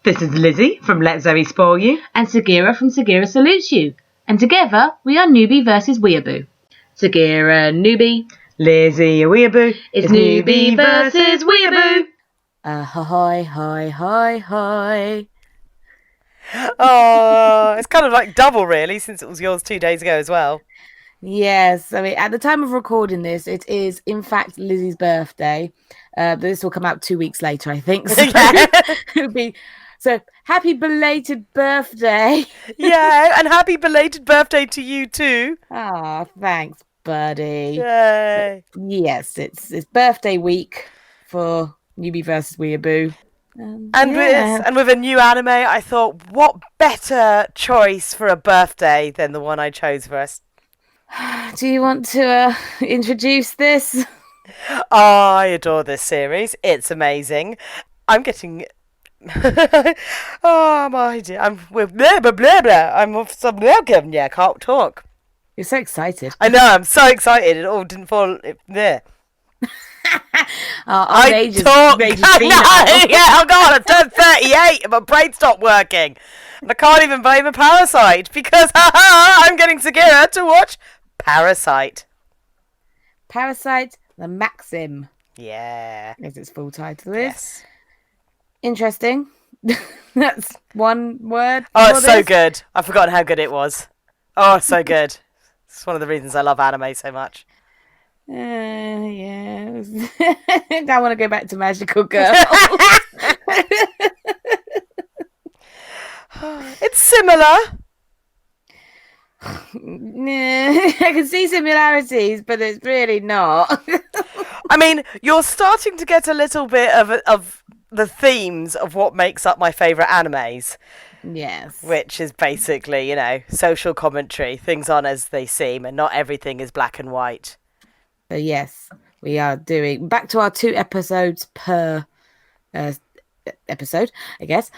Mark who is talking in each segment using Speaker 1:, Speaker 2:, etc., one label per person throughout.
Speaker 1: This is Lizzie from Let Zoe Spoil You.
Speaker 2: And Sagira from Sagira Salutes You. And together we are Newbie versus Weeaboo. Sagira, Newbie.
Speaker 1: Lizzie, a Weeaboo.
Speaker 2: It's Newbie versus Weeaboo.
Speaker 3: Hi, hi, hi, hi.
Speaker 4: Oh, it's kind of like double, really, since it was yours 2 days ago as well.
Speaker 3: Yes, I mean, at the time of recording this, it is, in fact, Lizzie's birthday. But this will come out 2 weeks later, I think. So, so happy belated birthday.
Speaker 4: Yeah, and happy belated birthday to you too.
Speaker 3: Ah, thanks, buddy.
Speaker 4: Yay.
Speaker 3: Yes, it's birthday week for Newbie versus Weeaboo.
Speaker 4: And with a new anime, I thought, what better choice for a birthday than the one I chose for us?
Speaker 3: Do you want to introduce this?
Speaker 4: I adore this series. It's amazing. I'm getting... oh, my dear. I'm with blah, blah, blah, blah. I'm with some welcome. Yeah, can't talk.
Speaker 3: You're so excited.
Speaker 4: I know, I'm so excited. It all didn't fall there.
Speaker 3: I
Speaker 4: talk. Yeah, oh God, I turned 38 and my brain stopped working. And I can't even blame a Parasyte because I'm getting Sagira to watch Parasyte.
Speaker 3: Parasyte, the Maxim.
Speaker 4: Yeah.
Speaker 3: As its full title is.
Speaker 4: Yes.
Speaker 3: Interesting. That's one word.
Speaker 4: Oh, it's so good. I've forgotten how good it was. Oh, so good. It's one of the reasons I love anime so much.
Speaker 3: Yes. I want to go back to Magical Girl.
Speaker 4: It's similar.
Speaker 3: I can see similarities, but it's really not.
Speaker 4: I mean, you're starting to get a little bit of the themes of what makes up my favourite animes.
Speaker 3: Yes.
Speaker 4: Which is basically, you know, social commentary. Things aren't as they seem, and not everything is black and white.
Speaker 3: So yes, we are doing back to our 2 episodes per episode, I guess.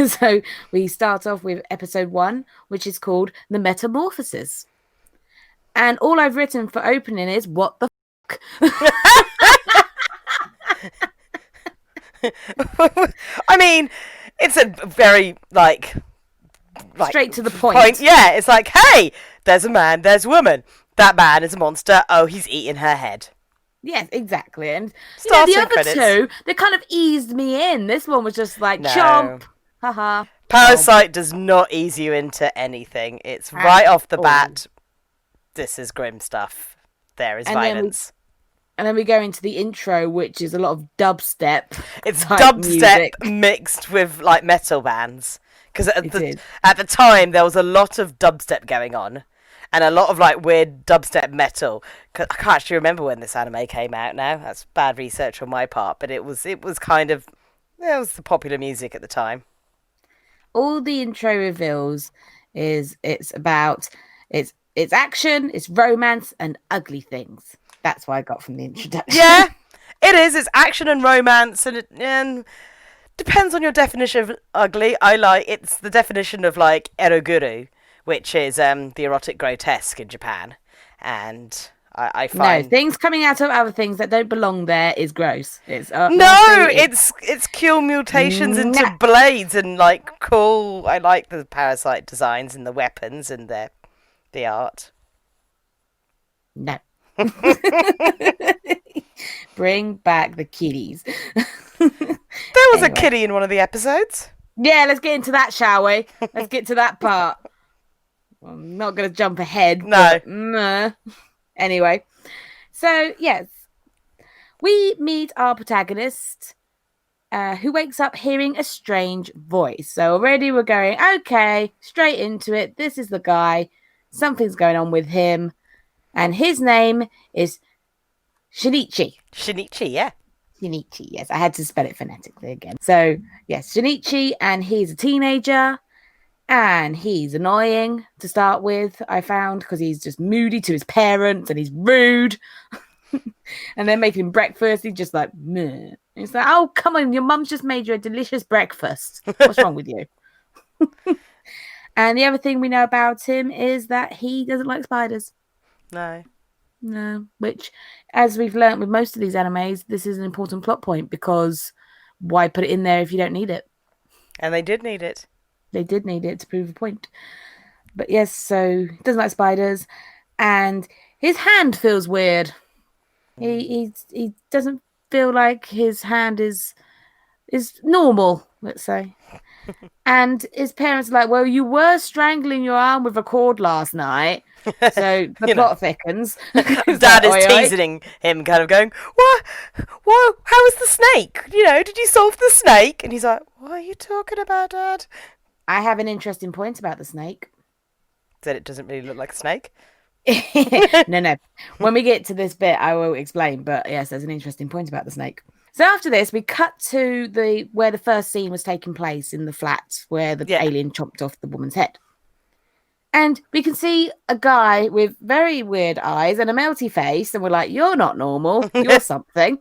Speaker 3: So we start off with episode 1, which is called The Metamorphosis. And all I've written for opening is, what the fuck?
Speaker 4: I mean, it's a very, like
Speaker 3: straight to the point.
Speaker 4: Yeah, it's like, hey, there's a man, there's a woman. That man is a monster. Oh, he's eating her head.
Speaker 3: Yes, exactly. And
Speaker 4: the other
Speaker 3: credits. 2, they kind of eased me in. This one was just like, chomp. Haha.
Speaker 4: Parasyte does not ease you into anything. It's right off the bat. This is grim stuff. There is violence.
Speaker 3: And then we go into the intro, which is a lot of dubstep.
Speaker 4: It's dubstep mixed with like metal bands. Because at the time, there was a lot of dubstep going on. And a lot of like weird dubstep metal. I can't actually remember when this anime came out now. That's bad research on my part. But it was kind of... It was the popular music at the time.
Speaker 3: All the intro reveals is it's action, it's romance, and ugly things. That's what I got from the introduction.
Speaker 4: Yeah, it is. It's action and romance, and depends on your definition of ugly. It's the definition of like eroguru, which is the erotic grotesque in Japan, and I find
Speaker 3: things coming out of other things that don't belong there is gross. It's
Speaker 4: cool mutations into blades and like cool. I like the Parasyte designs and the weapons and the art.
Speaker 3: No. Bring back the kitties.
Speaker 4: There was a kitty in one of the episodes.
Speaker 3: Yeah, let's get into that, shall we? Let's get to that part. Well, I'm not going to jump ahead.
Speaker 4: No.
Speaker 3: Anyway, so yes, we meet our protagonist who wakes up hearing a strange voice. So already we're going, okay, straight into it. This is the guy. Something's going on with him. And his name is Shinichi.
Speaker 4: Shinichi, yeah.
Speaker 3: Shinichi, yes. I had to spell it phonetically again. So, yes, Shinichi, and he's a teenager. And he's annoying to start with, I found, because he's just moody to his parents and he's rude. And they're making him breakfast. He's just like, meh. He's like, oh, come on, your mum's just made you a delicious breakfast. What's wrong with you? And the other thing we know about him is that he doesn't like spiders. No. Which, as we've learnt with most of these animes, this is an important plot point because why put it in there if you don't need it?
Speaker 4: And they did need it.
Speaker 3: They did need it to prove a point. But yes, so he doesn't like spiders, and his hand feels weird. He doesn't feel like his hand is normal, let's say. And his parents are like, well, you were strangling your arm with a cord last night, so the plot thickens.
Speaker 4: Dad is teasing him, kind of going, what? How was the snake? Did you solve the snake? And he's like, what are you talking about, Dad?
Speaker 3: I have an interesting point about the snake.
Speaker 4: That it doesn't really look like a snake?
Speaker 3: No. When we get to this bit, I will explain. But yes, there's an interesting point about the snake. So after this, we cut to where the first scene was taking place in the flat where the alien chopped off the woman's head. And we can see a guy with very weird eyes and a melty face. And we're like, you're not normal. You're something.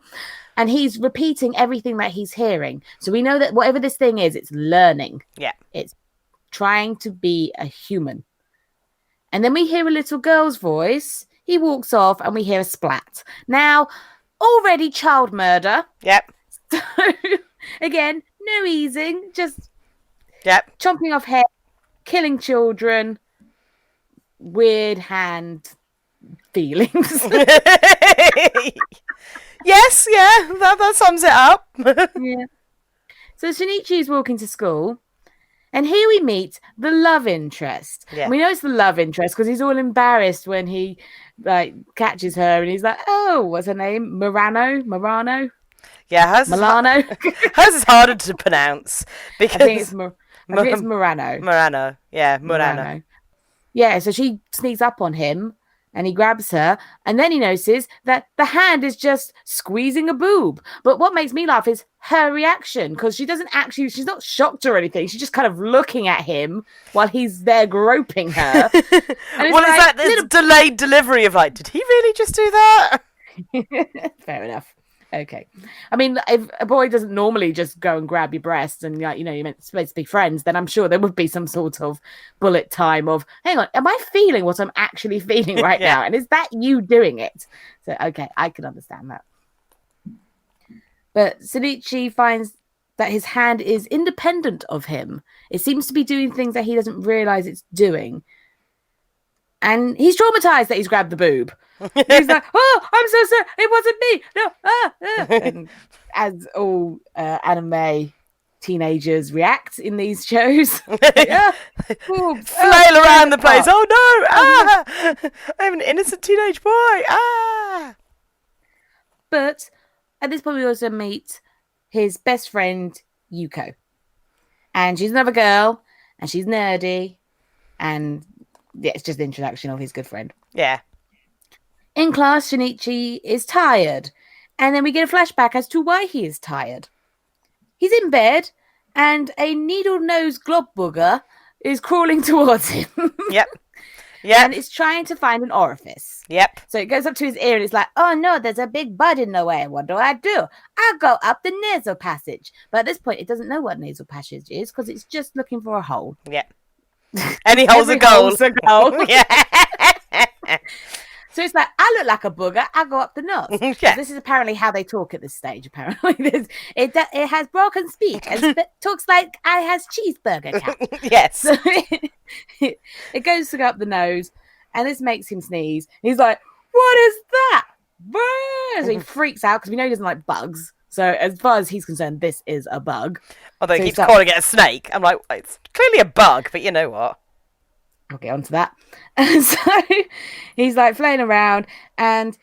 Speaker 3: And he's repeating everything that he's hearing. So we know that whatever this thing is, it's learning.
Speaker 4: Yeah.
Speaker 3: It's trying to be a human. And then we hear a little girl's voice. He walks off and we hear a splat. Now, already child murder.
Speaker 4: Yep.
Speaker 3: So, again, no easing. Just chomping off head, killing children, weird hand feelings.
Speaker 4: Yes, that sums it up.
Speaker 3: Yeah. So Shinichi is walking to school. And here we meet the love interest. Yeah. And we know it's the love interest because he's all embarrassed when he catches her and he's like, oh, what's her name? Murano?
Speaker 4: Yeah,
Speaker 3: Milano.
Speaker 4: Hers is harder to pronounce because
Speaker 3: I think it's Murano.
Speaker 4: Murano. Yeah, Murano.
Speaker 3: Yeah, so she sneaks up on him and he grabs her, and then he notices that the hand is just squeezing a boob. But what makes me laugh is her reaction, because she's not shocked or anything. She's just kind of looking at him while he's there groping her.
Speaker 4: What is that? This delayed delivery of did he really just do that?
Speaker 3: Fair enough. Okay. I mean, if a boy doesn't normally just go and grab your breasts and, you're supposed to be friends, then I'm sure there would be some sort of bullet time of, hang on, am I feeling what I'm actually feeling right now? And is that you doing it? So, okay, I can understand that. But Shinichi finds that his hand is independent of him. It seems to be doing things that he doesn't realize it's doing. And he's traumatized that he's grabbed the boob. He's like, oh, I'm so sorry. It wasn't me. No. And as all anime teenagers react in these shows.
Speaker 4: Flail around the place. Oh, no. I'm an innocent teenage boy.
Speaker 3: But at this point, we also meet his best friend, Yukio. And she's another girl. And she's nerdy. And it's just the introduction of his good friend.
Speaker 4: Yeah.
Speaker 3: In class, Shinichi is tired, and then we get a flashback as to why he is tired. He's in bed, and a needle-nosed glob booger is crawling towards him.
Speaker 4: Yep.
Speaker 3: And it's trying to find an orifice.
Speaker 4: Yep.
Speaker 3: So it goes up to his ear, and it's like, oh no, there's a big bud in the way. What do? I'll go up the nasal passage. But at this point, it doesn't know what nasal passage is, because it's just looking for a hole.
Speaker 4: Yep. Any hole's a goal.
Speaker 3: Yeah. So it's like, I look like a booger, I'll go up the nose. Yeah. This is apparently how they talk at this stage, apparently. It has broken speech and talks like I has cheeseburger count.
Speaker 4: Yes.
Speaker 3: So it goes to go up the nose, and this makes him sneeze. He's like, what is that? So he freaks out, because we know he doesn't like bugs. So as far as he's concerned, this is a bug.
Speaker 4: Although he keeps calling it a snake. I'm like, it's clearly a bug, but you know what?
Speaker 3: I'll get onto that. And so he's like flailing around and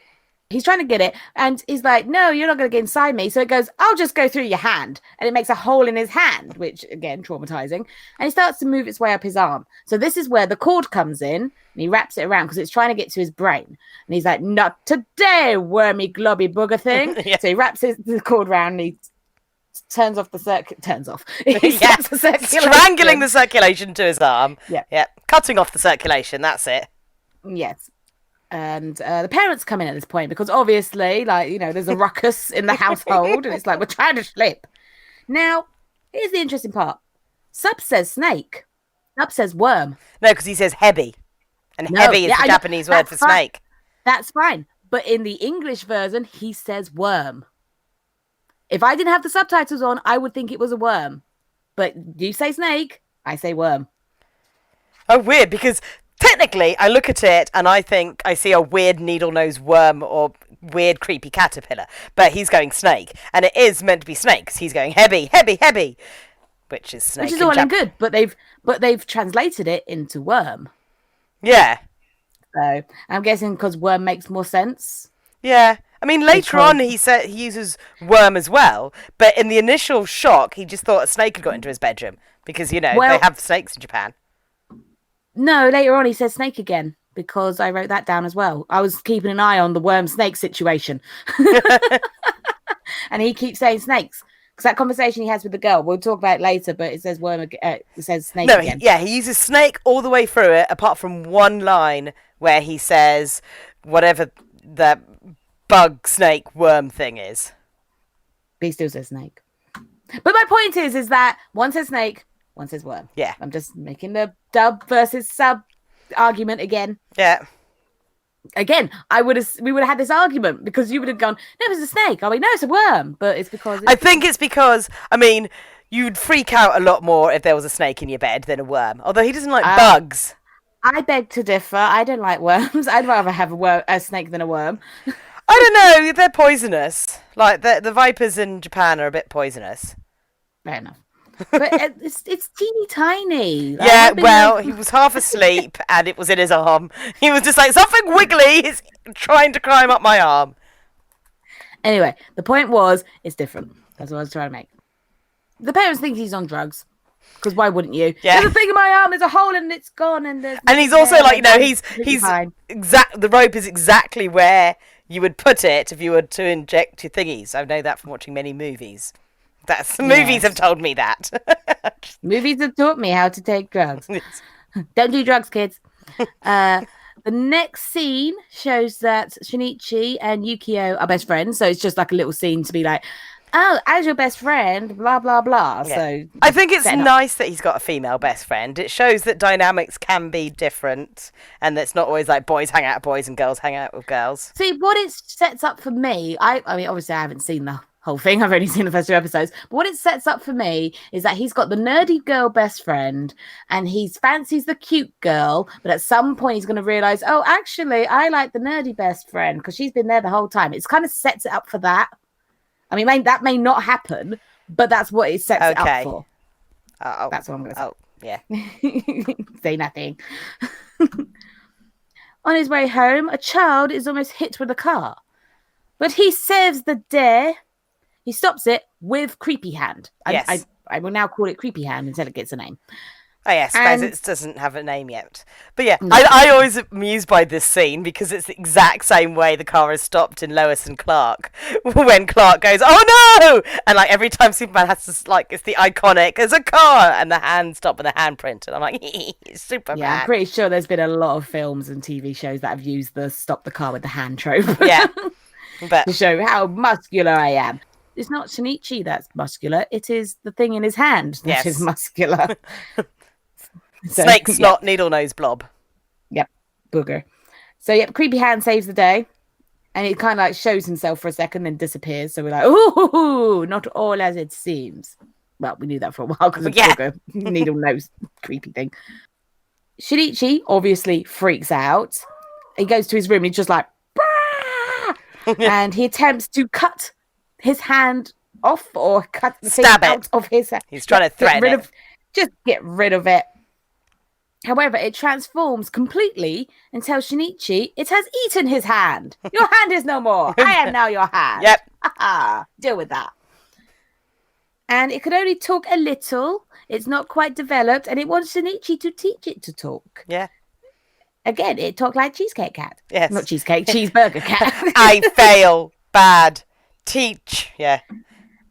Speaker 3: he's trying to get it. And he's like, no, you're not going to get inside me. So it goes, I'll just go through your hand. And it makes a hole in his hand, which again, traumatizing. And he starts to move its way up his arm. So this is where the cord comes in and he wraps it around because it's trying to get to his brain. And he's like, not today, wormy, globby booger thing. Yeah. So he wraps the cord around and he turns off the circulation.
Speaker 4: Strangling the circulation to his arm.
Speaker 3: Yeah.
Speaker 4: Cutting off the circulation, that's it.
Speaker 3: Yes. And the parents come in at this point because obviously, there's a ruckus in the household and it's like, we're trying to sleep. Now, here's the interesting part. Sub says snake. Sub says worm.
Speaker 4: No, because he says hebby. And hebby is the Japanese word for snake.
Speaker 3: That's fine. But in the English version, he says worm. If I didn't have the subtitles on, I would think it was a worm. But you say snake, I say worm.
Speaker 4: Oh, weird, because technically I look at it and I think I see a weird needle-nosed worm or weird creepy caterpillar, but he's going snake, and it is meant to be snake because he's going heavy, which is snake.
Speaker 3: Which is all and good, but they've translated it into worm.
Speaker 4: Yeah.
Speaker 3: So I'm guessing because worm makes more sense.
Speaker 4: Yeah. I mean, later on he said he uses worm as well, but in the initial shock he just thought a snake had got into his bedroom because, they have snakes in Japan.
Speaker 3: No, later on he says snake again because I wrote that down as well. I was keeping an eye on the worm snake situation. And he keeps saying snakes. Because that conversation he has with the girl, we'll talk about it later, but it says worm. It says snake again.
Speaker 4: He uses snake all the way through it, apart from one line where he says whatever the bug, snake, worm thing is.
Speaker 3: But he still says snake. But my point is that one says snake, one says worm.
Speaker 4: Yeah.
Speaker 3: I'm just making the dub versus sub argument again.
Speaker 4: Yeah.
Speaker 3: Again, we would have had this argument because you would have gone, no, it's a snake. I mean, no, it's a worm. But it's because...
Speaker 4: I think it's because, you'd freak out a lot more if there was a snake in your bed than a worm. Although he doesn't like bugs.
Speaker 3: I beg to differ. I don't like worms. I'd rather have a snake than a worm.
Speaker 4: I don't know. They're poisonous. Like, the vipers in Japan are a bit poisonous.
Speaker 3: Fair enough. But it's teeny tiny.
Speaker 4: He was half asleep and it was in his arm. He was just like, something wiggly is trying to climb up my arm.
Speaker 3: Anyway, the point was, it's different. That's what I was trying to make. The parents think he's on drugs. Because why wouldn't you?
Speaker 4: Yeah.
Speaker 3: There's a thing in my arm, there's a hole and it's gone. And
Speaker 4: he's also like, he's the rope is exactly where you would put it if you were to inject your thingies. I know that from watching many movies. Movies have told me that.
Speaker 3: Movies have taught me how to take drugs. Don't do drugs, kids. The next scene shows that Shinichi and Yukio are best friends. So it's just like a little scene to be like, oh, as your best friend, blah, blah, blah. Yeah. So
Speaker 4: I think it's nice that he's got a female best friend. It shows that dynamics can be different and that it's not always like boys hang out with boys and girls hang out with girls.
Speaker 3: See, what it sets up for me, I mean, obviously I haven't seen the whole thing. I've only seen the first 2 episodes. But what it sets up for me is that he's got the nerdy girl best friend and he fancies the cute girl. But at some point he's going to realize, oh, actually, I like the nerdy best friend because she's been there the whole time. It's kind of sets it up for that. I mean, that may not happen, but that's what it sets it up for. That's what I'm going to say.
Speaker 4: Oh, yeah.
Speaker 3: Say nothing. On his way home, a child is almost hit with a car. But he saves the day. He stops it with Creepy Hand.
Speaker 4: Yes.
Speaker 3: I will now call it Creepy Hand until it gets a name.
Speaker 4: Oh, yes, because it doesn't have a name yet. But yeah, no. I always amused by this scene because it's the exact same way the car is stopped in Lois and Clark. When Clark goes, oh no! And like every time Superman has to, like, it's the iconic, there's a car! And the hand stop with the handprint. And I'm like, Superman.
Speaker 3: Yeah, I'm pretty sure there's been a lot of films and TV shows that have used the stop the car with the hand trope.
Speaker 4: Yeah. But
Speaker 3: to show how muscular I am. It's not Shinichi that's muscular. It is the thing in his hand that is muscular.
Speaker 4: Snake, snot, needle nose, blob.
Speaker 3: Yep, booger. So, yep, Creepy Hand saves the day. And he kind of like shows himself for a second, then disappears. So we're like, ooh, not all as it seems. Well, we knew that for a while because of booger, needle nose, creepy thing. Shinichi obviously freaks out. He goes to his room and he's just like, and he attempts to cut his hand off or cut the thing out of his hand.
Speaker 4: He's trying to threaten it.
Speaker 3: Just get rid of it. However, it transforms completely and tells Shinichi it has eaten his hand. Your hand is no more. I am now your hand.
Speaker 4: Yep.
Speaker 3: Deal with that. And it can only talk a little. It's not quite developed. And it wants Shinichi to teach it to talk.
Speaker 4: Yeah.
Speaker 3: Again, it talked like Cheesecake Cat.
Speaker 4: Yes.
Speaker 3: Not Cheesecake, Cheeseburger Cat.
Speaker 4: I fail. Bad. Teach. Yeah.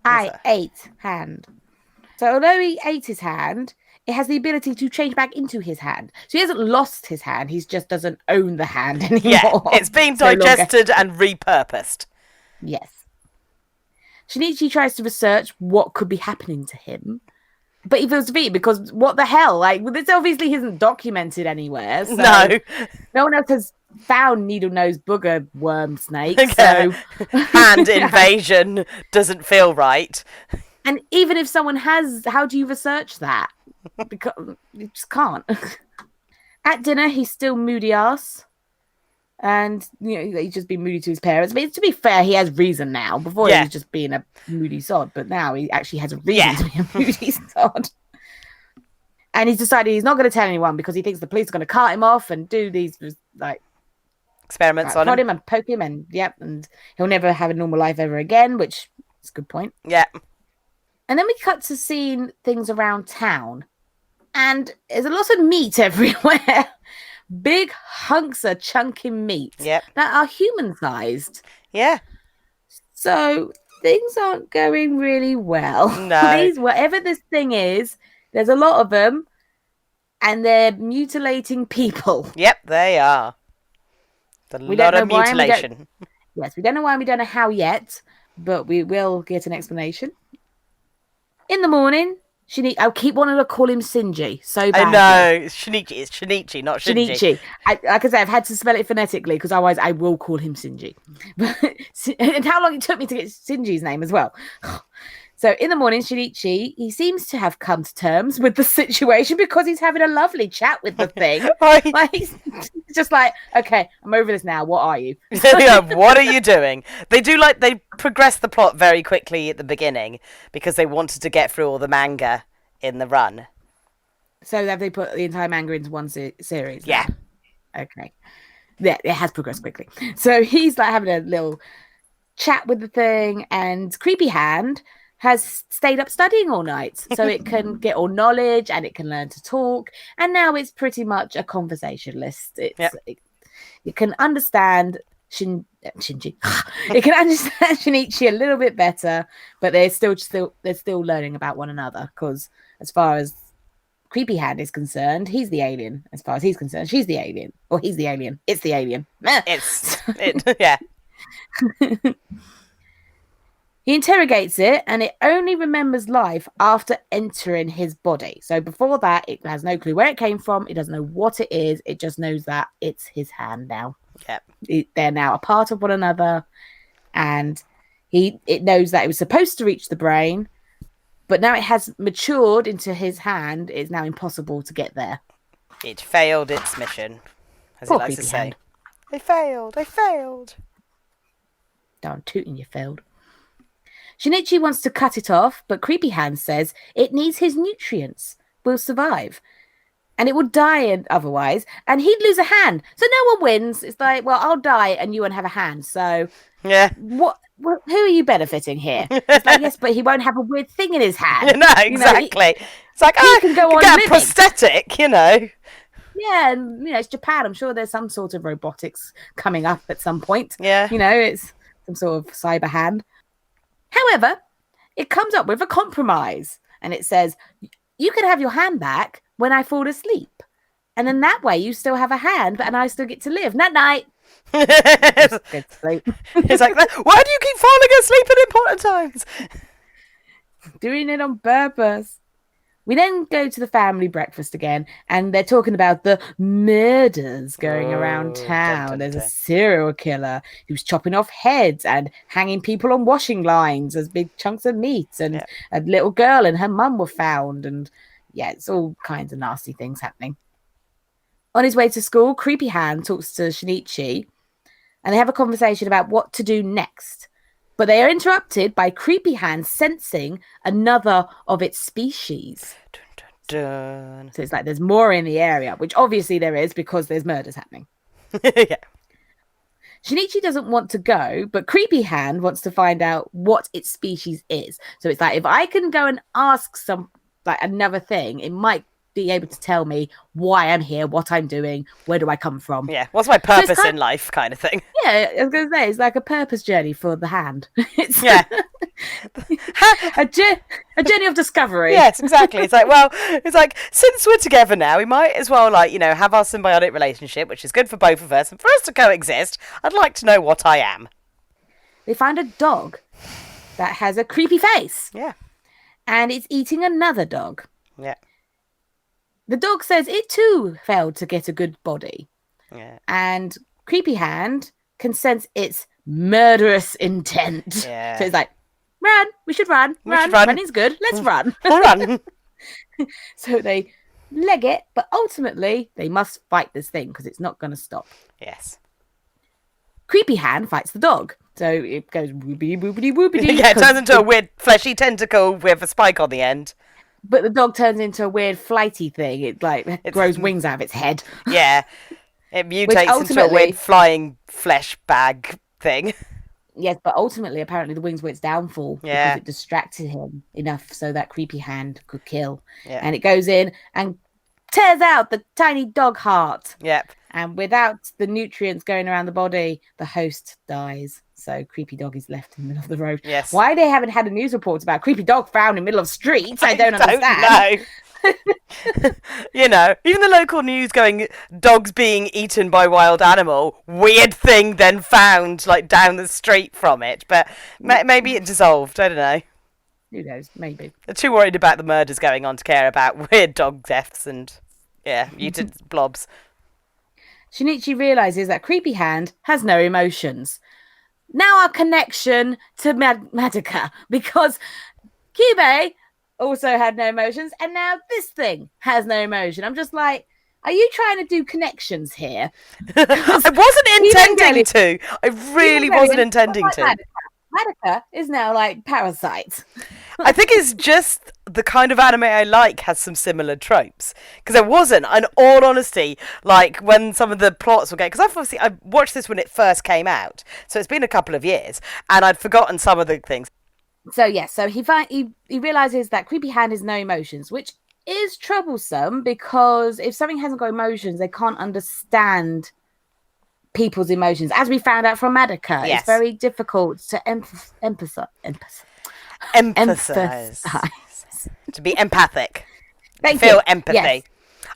Speaker 3: I ate hand. So although he ate his hand, it has the ability to change back into his hand. So he hasn't lost his hand. He just doesn't own the hand anymore.
Speaker 4: Yeah, it's been digested and repurposed.
Speaker 3: Yes. Shinichi tries to research what could be happening to him. But he feels defeated because what the hell? Like, this obviously isn't documented anywhere. So
Speaker 4: no
Speaker 3: one else has found needle-nosed booger worm snake.
Speaker 4: Okay.
Speaker 3: So
Speaker 4: hand invasion doesn't feel right.
Speaker 3: And even if someone has, how do you research that? Because you just can't. At dinner, he's still moody ass. And, he's just been moody to his parents. I mean, to be fair, he has reason now. Before he was just being a moody sod, but now he actually has a reason to be a moody sod. And he's decided he's not going to tell anyone because he thinks the police are going to cart him off and do these,
Speaker 4: experiments on
Speaker 3: prod him and poke him and he'll never have a normal life ever again, which is a good point.
Speaker 4: Yeah.
Speaker 3: And then we cut to seeing things around town. And there's a lot of meat everywhere. Big hunks of chunky meat that are human-sized.
Speaker 4: Yeah.
Speaker 3: So things aren't going really well.
Speaker 4: No.
Speaker 3: Whatever this thing is, there's a lot of them, and they're mutilating people.
Speaker 4: Yep, they are. A lot of mutilation.
Speaker 3: Yes, we don't know why and we don't know how yet, but we will get an explanation. In the morning, I keep wanting to call him Shinji so badly.
Speaker 4: I know. Shinichi. It's Shinichi, not Shinji.
Speaker 3: Shinichi. Like I say, I've had to spell it phonetically because otherwise I will call him Shinji. And how long it took me to get Shinji's name as well. So in the morning, Shinichi, he seems to have come to terms with the situation because he's having a lovely chat with the thing. He's just like, okay, I'm over this now. What are you?
Speaker 4: What are you doing? They progress the plot very quickly at the beginning because they wanted to get through all the manga in the run.
Speaker 3: So have they put the entire manga into one series?
Speaker 4: Yeah.
Speaker 3: Okay. Yeah, it has progressed quickly. So he's like having a little chat with the thing, and Creepy Hand has stayed up studying all night so it can get all knowledge and it can learn to talk. And now it's pretty much a conversationalist. It can understand Shinji. It can understand Shinichi a little bit better, but they're still learning about one another because as far as Creepy Hand is concerned, he's the alien. As far as he's concerned, she's the alien. Or he's the alien. It's the alien.
Speaker 4: Yeah.
Speaker 3: He interrogates it, and it only remembers life after entering his body. So before that, it has no clue where it came from. It doesn't know what it is. It just knows that it's his hand now.
Speaker 4: Yep.
Speaker 3: They're now a part of one another, and it knows that it was supposed to reach the brain, but now it has matured into his hand. It's now impossible to get there.
Speaker 4: It failed its mission, as
Speaker 3: Poor
Speaker 4: it likes to say.
Speaker 3: hand.
Speaker 4: They failed.
Speaker 3: Darn tootin', you failed. Shinichi wants to cut it off, but Creepy Hand says it needs his nutrients, will survive. And it would die otherwise, and he'd lose a hand. So no one wins. It's like, well, I'll die and you won't have a hand. So
Speaker 4: yeah,
Speaker 3: who are you benefiting here? It's like, yes, but he won't have a weird thing in his hand.
Speaker 4: No, exactly. It's like,
Speaker 3: he can go on
Speaker 4: get
Speaker 3: living.
Speaker 4: a prosthetic,
Speaker 3: Yeah, and it's Japan. I'm sure there's some sort of robotics coming up at some point.
Speaker 4: Yeah.
Speaker 3: It's some sort of cyber hand. However, it comes up with a compromise, and it says, you can have your hand back when I fall asleep. And then that way you still have a hand, and I still get to live. Night-night. Good sleep.
Speaker 4: It's like, why do you keep falling asleep at important times?
Speaker 3: Doing it on purpose. We then go to the family breakfast again, and they're talking about the murders going around town. There's a serial killer who's chopping off heads and hanging people on washing lines as big chunks of meat, and a little girl and her mum were found, and it's all kinds of nasty things happening. On his way to school, Creepy Hand talks to Shinichi, and they have a conversation about what to do next. But they are interrupted by Creepy Hand sensing another of its species.
Speaker 4: Dun, dun, dun.
Speaker 3: So it's like there's more in the area, which obviously there is because there's murders happening.
Speaker 4: Yeah.
Speaker 3: Shinichi doesn't want to go, but Creepy Hand wants to find out what its species is. So it's like, if I can go and ask another thing, it might be able to tell me why I'm here, what I'm doing, where do I come from.
Speaker 4: Yeah, what's my purpose in life kind of thing.
Speaker 3: Yeah, I was going to say, it's like a purpose journey for the hand. It's a journey of discovery.
Speaker 4: Yes, exactly. It's like, since we're together now, we might as well, have our symbiotic relationship, which is good for both of us, and for us to coexist, I'd like to know what I am.
Speaker 3: They find a dog that has a creepy face.
Speaker 4: Yeah.
Speaker 3: And it's eating another dog.
Speaker 4: Yeah.
Speaker 3: The dog says it too failed to get a good body.
Speaker 4: Yeah.
Speaker 3: And Creepy Hand can sense its murderous intent.
Speaker 4: Yeah.
Speaker 3: So it's like, run. We should run. Run. Running's good. Let's run.
Speaker 4: Run.
Speaker 3: So they leg it, but ultimately they must fight this thing because it's not going to stop.
Speaker 4: Yes.
Speaker 3: Creepy Hand fights the dog. So it goes whoopity whoopity whoopity.
Speaker 4: Yeah, it turns into a weird fleshy tentacle with a spike on the end.
Speaker 3: But the dog turns into a weird flighty thing. It grows wings out of its head.
Speaker 4: Yeah. It mutates into a weird flying flesh bag thing.
Speaker 3: Yes, but ultimately, apparently, the wings were its downfall because it distracted him enough so that Creepy Hand could kill.
Speaker 4: Yeah.
Speaker 3: And it goes in and tears out the tiny dog heart.
Speaker 4: Yep.
Speaker 3: And without the nutrients going around the body, the host dies. So Creepy Dog is left in the middle of the road.
Speaker 4: Yes.
Speaker 3: Why they haven't had a news report about Creepy Dog found in the middle of streets, I don't understand.
Speaker 4: You know, even the local news going, dogs being eaten by wild animal, weird thing then found like down the street from it. But maybe it dissolved. I don't know.
Speaker 3: Who knows? Maybe.
Speaker 4: They're too worried about the murders going on to care about weird dog deaths and, mutant blobs.
Speaker 3: Shinichi realizes that Creepy Hand has no emotions. Now our connection to Madoka, because Kyubey also had no emotions, and now this thing has no emotion. I'm just like, are you trying to do connections here?
Speaker 4: I wasn't intending to. I really wasn't intending to.
Speaker 3: Madoka is now like Parasyte.
Speaker 4: I think it's just the kind of anime I like has some similar tropes. Because it wasn't, in all honesty, like when some of the plots were going... Because I watched this when it first came out, so it's been a couple of years, and I'd forgotten some of the things.
Speaker 3: So he realizes that Creepy Hand has no emotions, which is troublesome because if something hasn't got emotions, they can't understand people's emotions. As we found out from Madoka, it's very difficult to empathize.
Speaker 4: To be empathic.
Speaker 3: Feel
Speaker 4: empathy.
Speaker 3: Yes.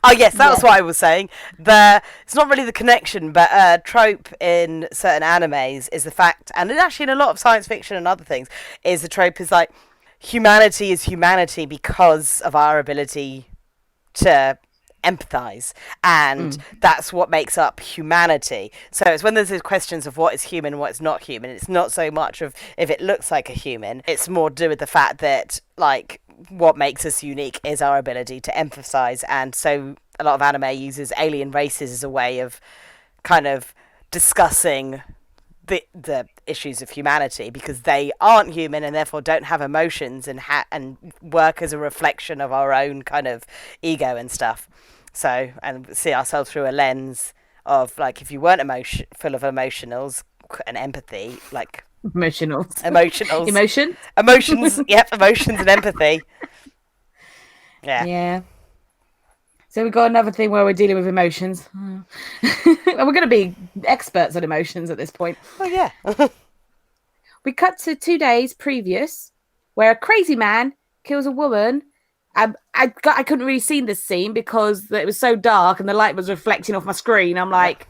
Speaker 4: Oh yes, that was what I was saying. It's not really the connection, but a trope in certain animes is the fact, and actually in a lot of science fiction and other things, is the trope is like humanity is humanity because of our ability to empathize, and that's what makes up humanity. So it's when there's these questions of what is human and what is not human, it's not so much of if it looks like a human, it's more to do with the fact that like what makes us unique is our ability to emphasize. And so a lot of anime uses alien races as a way of kind of discussing the issues of humanity because they aren't human and therefore don't have emotions and work as a reflection of our own kind of ego and stuff. So, and see ourselves through a lens of like if you weren't full of emotionals and empathy, like emotions, yep, emotions and empathy. Yeah.
Speaker 3: So we've got another thing where we're dealing with emotions. And we're going to be experts on emotions at this point.
Speaker 4: Oh, yeah.
Speaker 3: We cut to 2 days previous where a crazy man kills a woman. I couldn't really see this scene because it was so dark and the light was reflecting off my screen. I'm like,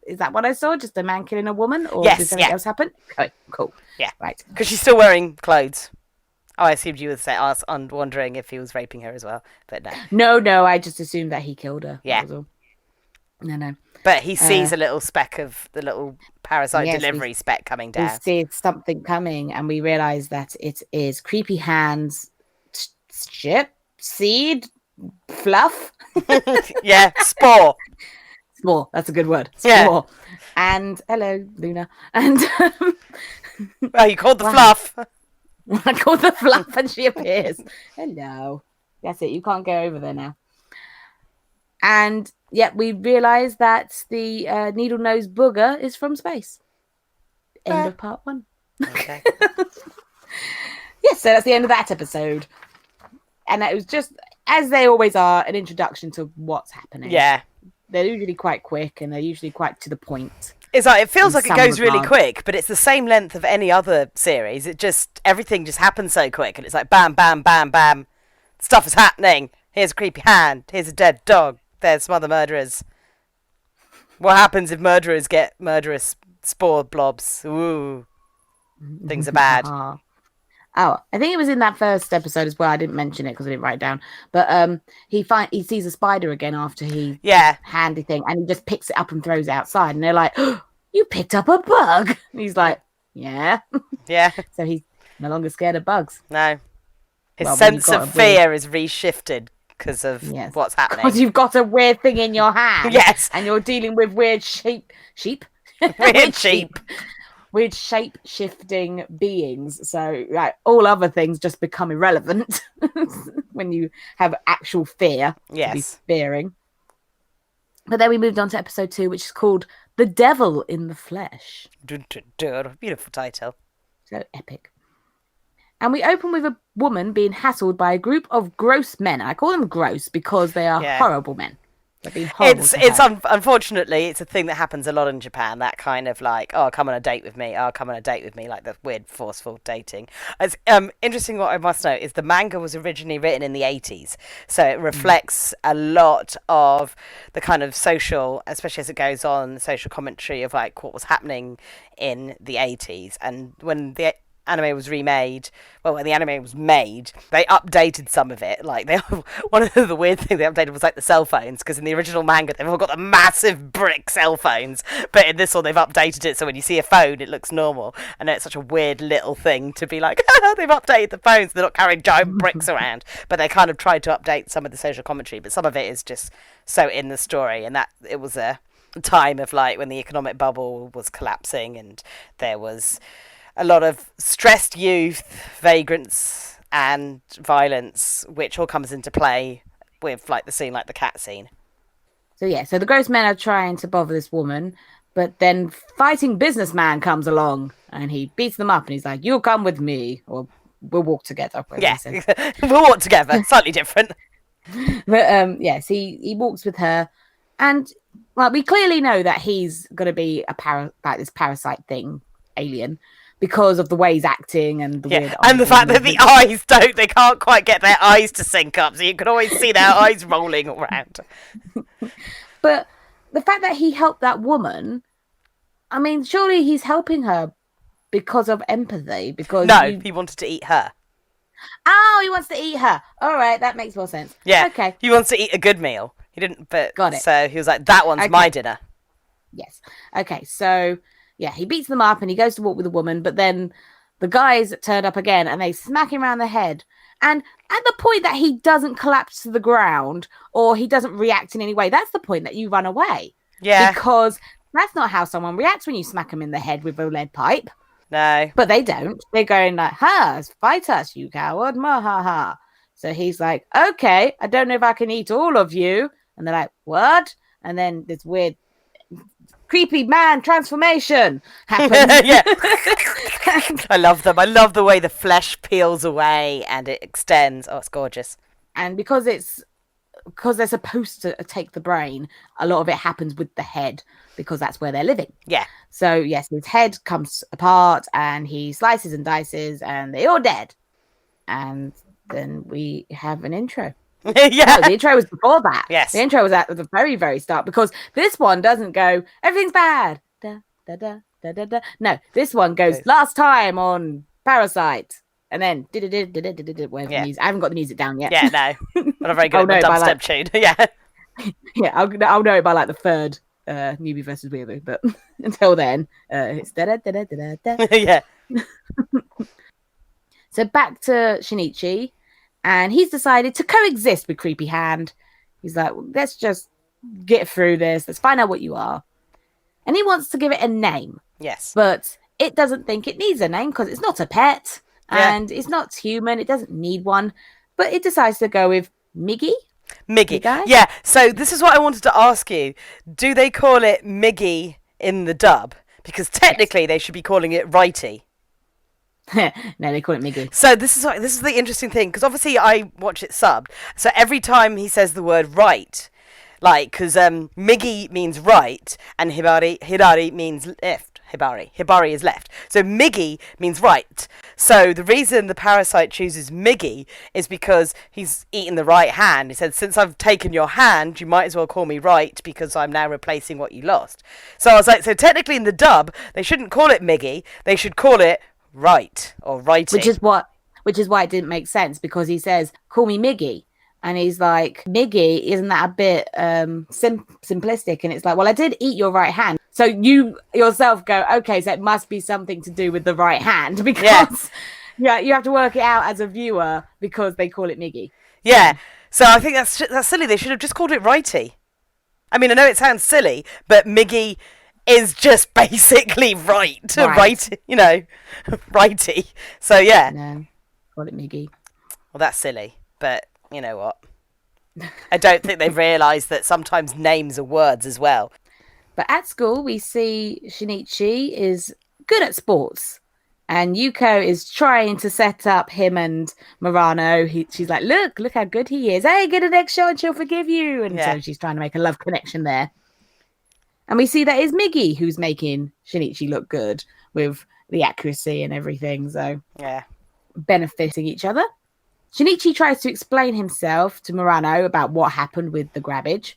Speaker 3: is that what I saw? Just a man killing a woman? Or did something else happen? Okay, cool.
Speaker 4: Yeah.
Speaker 3: Right.
Speaker 4: Because she's still wearing clothes. Oh, I assumed you would say, I'm wondering if he was raping her as well, but no.
Speaker 3: No, I just assumed that he killed her.
Speaker 4: Yeah.
Speaker 3: No.
Speaker 4: But he sees a little speck of the little Parasyte delivery speck coming down.
Speaker 3: We see something coming, and we realise that it is Creepy Hand's ship, seed, fluff.
Speaker 4: Yeah, spore.
Speaker 3: Spore, that's a good word. Spore.
Speaker 4: Yeah.
Speaker 3: And hello, Luna. And
Speaker 4: well, you called the fluff.
Speaker 3: I call the fluff and she appears. Hello. That's it. You can't go over there now. And yet we realise that the needle-nosed booger is from space. End of part 1.
Speaker 4: Okay.
Speaker 3: Yes, so that's the end of that episode. And it was just, as they always are, an introduction to what's happening.
Speaker 4: Yeah.
Speaker 3: They're usually quite quick and they're usually quite to the point.
Speaker 4: It's like it feels like it goes really quick, but it's the same length of any other series. Everything just happens so quick, and it's like bam, bam, bam, bam. Stuff is happening. Here's a creepy hand. Here's a dead dog. There's some other murderers. What happens if murderers get murderous spore blobs? Ooh, things are bad.
Speaker 3: Oh, I think it was in that first episode as well. I didn't mention it because I didn't write it down. But he sees a spider again after he handy thing, and he just picks it up and throws it outside. And they're like, oh, "You picked up a bug?" And he's like, "Yeah,
Speaker 4: yeah."
Speaker 3: So No longer scared of bugs.
Speaker 4: No. His
Speaker 3: Well,
Speaker 4: sense of fear is reshifted because of what's happening.
Speaker 3: Because you've got a weird thing in your hand.
Speaker 4: Yes.
Speaker 3: And you're dealing with weird sheep.
Speaker 4: Weird sheep.
Speaker 3: Weird shape-shifting beings. So, like, all other things just become irrelevant when you have actual fear to be fearing. But then we moved on to episode 2, which is called The Devil in the Flesh.
Speaker 4: Beautiful title.
Speaker 3: So epic. And we open with a woman being hassled by a group of gross men. I call them gross because they are horrible men. They're being horrible.
Speaker 4: Unfortunately, it's a thing that happens a lot in Japan. That kind of like, oh, come on a date with me. Oh, come on a date with me. Like the weird, forceful dating. It's interesting. What I must note is the manga was originally written in the 80s, so it reflects a lot of the kind of social, especially as it goes on, social commentary of like what was happening in the 80s. And when the anime was remade, when the anime was made, they updated some of it. Like one of the weird things they updated was like the cell phones, because in the original manga they've all got the massive brick cell phones, but in this one they've updated it so when you see a phone it looks normal. I know it's such a weird little thing to be like, they've updated the phones, they're not carrying giant bricks around, but they kind of tried to update some of the social commentary, but some of it is just so in the story. And that it was a time of like when the economic bubble was collapsing and there was a lot of stressed youth, vagrants, and violence, which all comes into play with like the scene, like the cat scene.
Speaker 3: So the gross men are trying to bother this woman, but then fighting businessman comes along and he beats them up and he's like, "You'll come with me, or we'll walk together."
Speaker 4: Yeah, we'll walk together. Slightly different.
Speaker 3: But he walks with her, and like we clearly know that he's going to be like this parasite thing, alien, because of the way he's acting and the weird
Speaker 4: and the fact that the eyes they can't quite get their eyes to sync up, so you can always see their eyes rolling around.
Speaker 3: But the fact that he helped that woman, I mean, surely he's helping her because of empathy. Because
Speaker 4: he wanted to eat her.
Speaker 3: Oh, he wants to eat her. All right, that makes more sense.
Speaker 4: Yeah,
Speaker 3: okay.
Speaker 4: He wants to eat a good meal. He didn't, but
Speaker 3: got it.
Speaker 4: So he was like, "That one's my dinner."
Speaker 3: Yes. Okay, so. Yeah, he beats them up and he goes to walk with the woman, but then the guys turn up again and they smack him around the head. And at the point that he doesn't collapse to the ground or he doesn't react in any way, that's the point that you run away. Yeah. Because that's not how someone reacts when you smack them in the head with a lead pipe.
Speaker 4: No.
Speaker 3: But they don't. They're going like, fight us, you coward, mahaha. So he's like, okay, I don't know if I can eat all of you. And they're like, what? And then this weird creepy man transformation happens.
Speaker 4: Yeah. I love them. I love the way the flesh peels away and it extends. Oh, it's gorgeous.
Speaker 3: And because they're supposed to take the brain, a lot of it happens with the head because that's where they're living.
Speaker 4: Yeah.
Speaker 3: So yes, his head comes apart and he slices and dices and they're all dead. And then we have an intro.
Speaker 4: Yeah.
Speaker 3: No, the intro was before that.
Speaker 4: Yes.
Speaker 3: The intro was at the very, very start because this one doesn't go, everything's bad. Da, da, da, da, da, da. No, this one goes, last time on Parasyte. And then, where's music? I haven't got the music down yet.
Speaker 4: Yeah, no. Not a very good dubstep tune. Yeah.
Speaker 3: Yeah, I'll know it by like the third Newbie versus Weeaboo. But until then, it's da da da da da da.
Speaker 4: Yeah.
Speaker 3: So back to Shinichi. And he's decided to coexist with Creepy Hand. He's like, let's just get through this. Let's find out what you are. And he wants to give it a name.
Speaker 4: Yes.
Speaker 3: But it doesn't think it needs a name because it's not a pet. Yeah. And it's not human. It doesn't need one. But it decides to go with Miggy.
Speaker 4: Miggy. Yeah. So this is what I wanted to ask you. Do they call it Miggy in the dub? Because technically they should be calling it Righty.
Speaker 3: No, they call it Miggy.
Speaker 4: So this is the interesting thing, because obviously I watch it subbed. So every time he says the word right, like, because Miggy means right and Hibari means left. Hibari is left. So Miggy means right. So the reason the parasite chooses Miggy is because he's eaten the right hand. He said, since I've taken your hand, you might as well call me right because I'm now replacing what you lost. So I was like, so technically in the dub, they shouldn't call it Miggy. They should call it right or righty.
Speaker 3: Which is why it didn't make sense, because he says, call me Miggy. And he's like, Miggy, isn't that a bit simplistic? And it's like, well, I did eat your right hand. So you yourself go, okay, so it must be something to do with the right hand, because Yeah, you have to work it out as a viewer because they call it Miggy.
Speaker 4: Yeah. So I think that's silly. They should have just called it Righty. I mean, I know it sounds silly, but Miggy is just basically right. Righty. So yeah.
Speaker 3: No, call it Miggy.
Speaker 4: Well, that's silly, but you know what? I don't think they've realised that sometimes names are words as well.
Speaker 3: But at school, we see Shinichi is good at sports. And Yukio is trying to set up him and Murano. She's like, look how good he is. Hey, get a next shot and she'll forgive you. And so she's trying to make a love connection there. And we see that it's Miggy who's making Shinichi look good with the accuracy and everything. So benefiting each other. Shinichi tries to explain himself to Murano about what happened with the grabbage.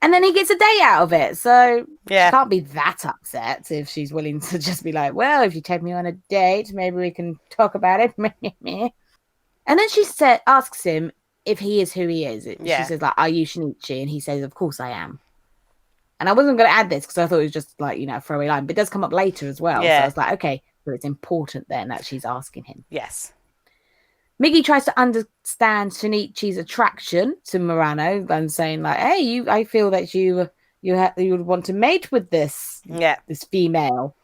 Speaker 3: And then he gets a day out of it. So she can't be that upset if she's willing to just be like, well, if you take me on a date, maybe we can talk about it. And then she asks him if he is who he is. She says, like, are you Shinichi? And he says, of course I am. And I wasn't going to add this because I thought it was just like, a throwaway line. But it does come up later as well.
Speaker 4: Yeah.
Speaker 3: So I was like, okay, so it's important then that she's asking him.
Speaker 4: Yes.
Speaker 3: Miggy tries to understand Shinichi's attraction to Murano and saying like, hey, I feel that you would want to mate with this female.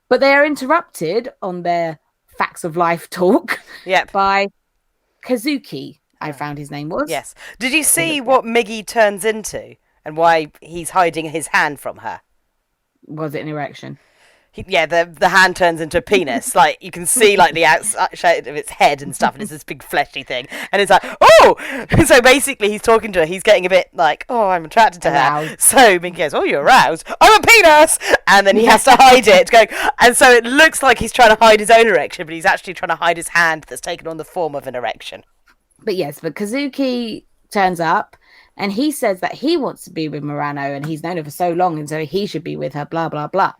Speaker 3: But they are interrupted on their facts of life talk by Kazuki, I found his name was.
Speaker 4: Yes. Did you see what Miggy turns into and why he's hiding his hand from her?
Speaker 3: Was it an erection?
Speaker 4: The hand turns into a penis. Like, you can see, like, the outside of its head and stuff, and it's this big fleshy thing. And it's like, oh! So basically, he's talking to her. He's getting a bit like, oh, I'm attracted to her. So Miggy goes, oh, you're aroused. I'm a penis! And then he has to hide it. And so it looks like he's trying to hide his own erection, but he's actually trying to hide his hand that's taken on the form of an erection.
Speaker 3: But Kazuki turns up, and he says that he wants to be with Murano, and he's known her for so long, and so he should be with her, blah, blah, blah.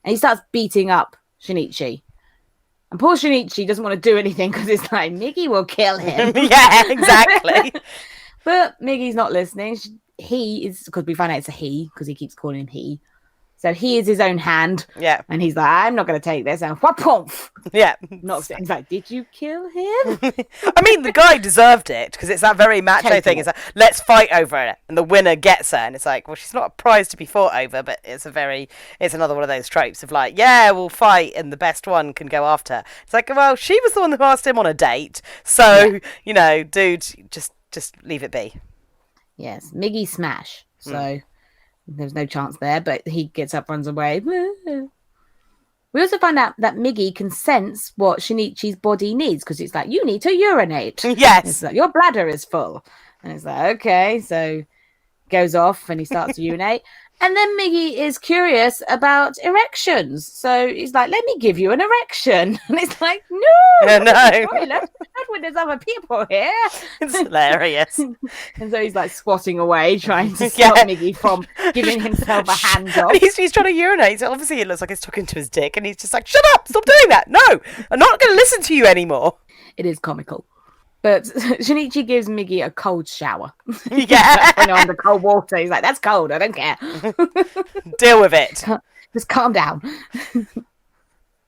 Speaker 3: And he starts beating up Shinichi. And poor Shinichi doesn't want to do anything because it's like, Miggy will kill him.
Speaker 4: Yeah, exactly.
Speaker 3: But Miggy's not listening. He is, because we find out it's a he, because he keeps calling him he. So he is his own hand.
Speaker 4: Yeah.
Speaker 3: And he's like, I'm not going to take this. And whop-poof.
Speaker 4: Yeah.
Speaker 3: He's like, did you kill him?
Speaker 4: I mean, the guy deserved it, because it's that very macho thing. It's like, let's fight over it. And the winner gets her. And it's like, well, she's not a prize to be fought over, but it's another one of those tropes of like, yeah, we'll fight and the best one can go after her. It's like, well, she was the one who asked him on a date. So, dude, just leave it be.
Speaker 3: Yes. Miggy smash. So... There's no chance there, but he gets up, runs away. We also find out that Miggy can sense what Shinichi's body needs because it's like, you need to urinate.
Speaker 4: Yes.
Speaker 3: It's like, your bladder is full. And it's like, okay. So goes off and he starts to urinate. And then Miggy is curious about erections. So he's like, let me give you an erection. And it's like, no. Not when there's other people here.
Speaker 4: It's hilarious.
Speaker 3: And so he's like squatting away, trying to stop Miggy from giving himself a hand job.
Speaker 4: He's trying to urinate. So obviously it looks like he's talking to his dick. And he's just like, shut up, stop doing that. No, I'm not going to listen to you anymore.
Speaker 3: It is comical. But Shinichi gives Miggy a cold shower.
Speaker 4: Yeah.
Speaker 3: On the cold water. He's like, that's cold. I don't care.
Speaker 4: Deal with it.
Speaker 3: Just calm down.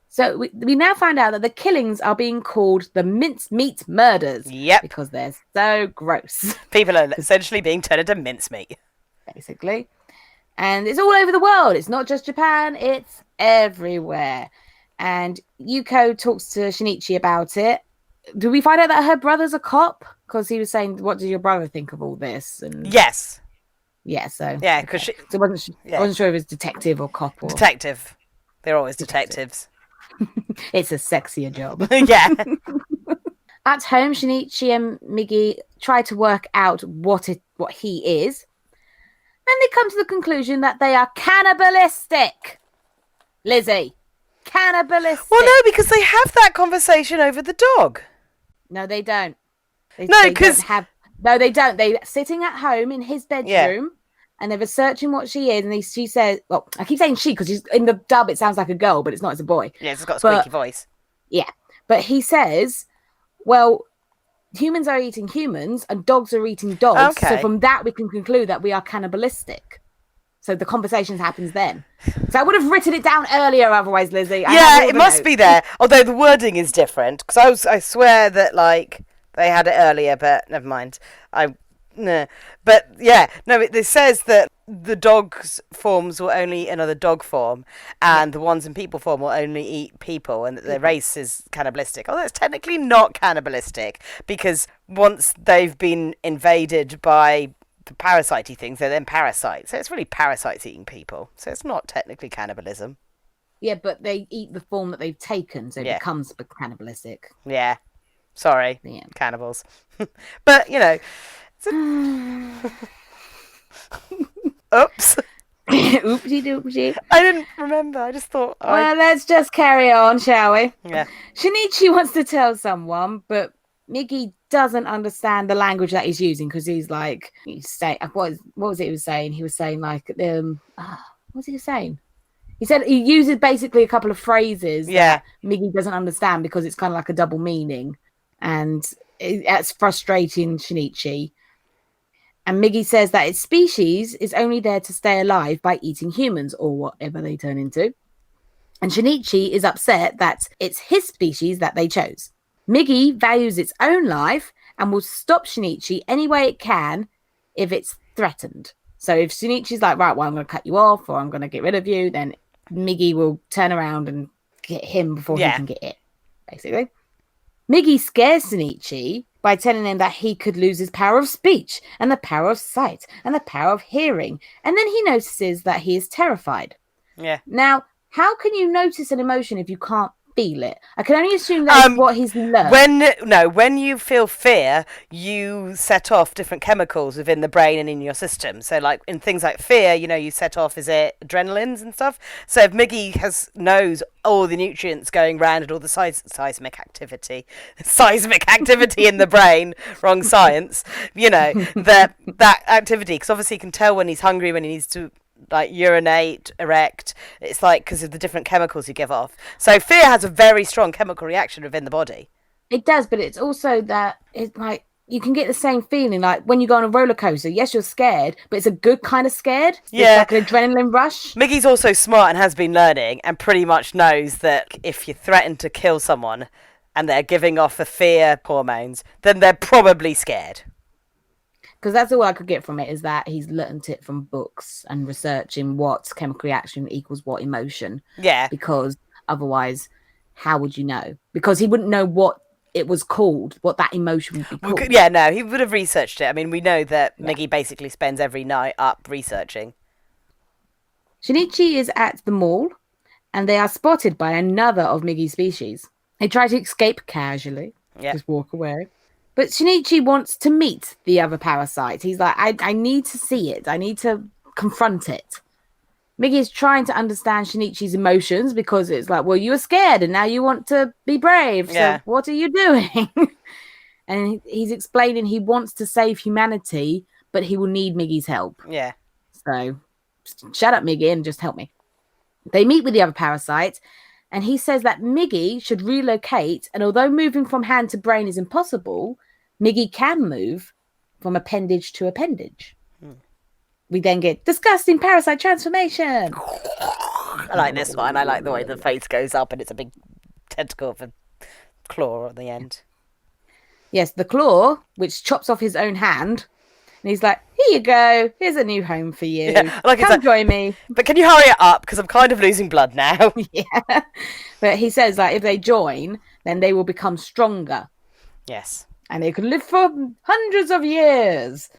Speaker 3: So we now find out that the killings are being called the Mincemeat Murders.
Speaker 4: Yep.
Speaker 3: Because they're so gross.
Speaker 4: People are essentially being turned into mincemeat.
Speaker 3: Basically. And it's all over the world. It's not just Japan. It's everywhere. And Yukio talks to Shinichi about it. Do we find out that her brother's a cop? Because he was saying, what does your brother think of all this? And
Speaker 4: yes.
Speaker 3: Yeah, so...
Speaker 4: Yeah, because
Speaker 3: so I wasn't sure if it was detective or cop or...
Speaker 4: Detective. They're always detectives.
Speaker 3: It's a sexier job.
Speaker 4: Yeah.
Speaker 3: At home, Shinichi and Miggy try to work out what he is. And they come to the conclusion that they are cannibalistic. Lizzie. Cannibalistic.
Speaker 4: Well, no, because they have that conversation over the dog.
Speaker 3: No, they don't.
Speaker 4: They don't.
Speaker 3: They're sitting at home in his bedroom and they're researching what she is. And she says, well, I keep saying she because she's in the dub. It sounds like a girl, but it's not. It's a boy.
Speaker 4: Yeah, it's got a squeaky voice.
Speaker 3: Yeah. But he says, well, humans are eating humans and dogs are eating dogs.
Speaker 4: Okay.
Speaker 3: So from that, we can conclude that we are cannibalistic. So the conversations happens then. So I would have written it down earlier otherwise, Lizzie.
Speaker 4: Yeah, it must be there. Although the wording is different. Because I swear that, like, they had it earlier, but never mind. No. But, yeah, no, it says that the dog's forms will only eat another dog form, and the ones in people form will only eat people, and that their race is cannibalistic. Although it's technically not cannibalistic, because once they've been invaded by the parasite-y things, they're then parasites. So it's really parasites eating people. So it's not technically cannibalism.
Speaker 3: Yeah, but they eat the form that they've taken, so it becomes cannibalistic.
Speaker 4: Yeah. Sorry, cannibals. But, you know... Oops.
Speaker 3: Oopsie doopsie.
Speaker 4: I didn't remember. I just thought...
Speaker 3: Well, let's just carry on, shall we?
Speaker 4: Yeah.
Speaker 3: Shinichi wants to tell someone, but Miggy doesn't understand the language that he's using because he's like, what was it he was saying? He was saying like, what was he saying? He said he uses basically a couple of phrases that Miggy doesn't understand because it's kind of like a double meaning, and that's frustrating Shinichi. And Miggy says that its species is only there to stay alive by eating humans or whatever they turn into. And Shinichi is upset that it's his species that they chose. Miggy values its own life and will stop Shinichi any way it can if it's threatened. So if Shinichi's like, right, well, I'm going to cut you off or I'm going to get rid of you, then Miggy will turn around and get him before he can get it, basically. Miggy scares Shinichi by telling him that he could lose his power of speech and the power of sight and the power of hearing. And then he notices that he is terrified.
Speaker 4: Yeah.
Speaker 3: Now, how can you notice an emotion if you can't feel it? I can only assume that's what he's learned.
Speaker 4: When you feel fear, you set off different chemicals within the brain and in your system. So, like in things like fear, you set off, is it adrenalines and stuff? So if Miggy knows all the nutrients going round and all the seismic activity in the brain, wrong science, that activity, because obviously he can tell when he's hungry, when he needs to like urinate, erect. It's like because of the different chemicals you give off. So fear has a very strong chemical reaction within the body.
Speaker 3: It does, but it's also that it's like you can get the same feeling like when you go on a roller coaster. Yes, you're scared, but it's a good kind of scared.
Speaker 4: Yeah,
Speaker 3: it's like an adrenaline rush.
Speaker 4: Miggy's also smart and has been learning and pretty much knows that if you threaten to kill someone and they're giving off the fear hormones, then they're probably scared.
Speaker 3: Because that's all I could get from it, is that he's learnt it from books and researching what chemical reaction equals what emotion.
Speaker 4: Yeah.
Speaker 3: Because otherwise, how would you know? Because he wouldn't know what it was called, what that emotion would be called.
Speaker 4: He would have researched it. I mean, we know that Miggy basically spends every night up researching.
Speaker 3: Shinichi is at the mall, and they are spotted by another of Miggy's species. They try to escape casually, just walk away. But Shinichi wants to meet the other parasite. He's like, I need to see it. I need to confront it. Miggy is trying to understand Shinichi's emotions because it's like, well, you were scared and now you want to be brave. So what are you doing? And he's explaining he wants to save humanity, but he will need Miggy's help.
Speaker 4: Yeah.
Speaker 3: So shut up, Miggy, and just help me. They meet with the other parasite, and he says that Miggy should relocate. And although moving from hand to brain is impossible, Miggy can move from appendage to appendage. We then get disgusting parasite transformation.
Speaker 4: I like this one. I like the way the face goes up and it's a big tentacle of a claw at the end.
Speaker 3: Yes, the claw, which chops off his own hand. And he's like, here you go. Here's a new home for you. Yeah, come join me.
Speaker 4: But can you hurry it up? Because I'm kind of losing blood now.
Speaker 3: Yeah. But he says, like, if they join, then they will become stronger.
Speaker 4: Yes.
Speaker 3: And they could live for hundreds of years.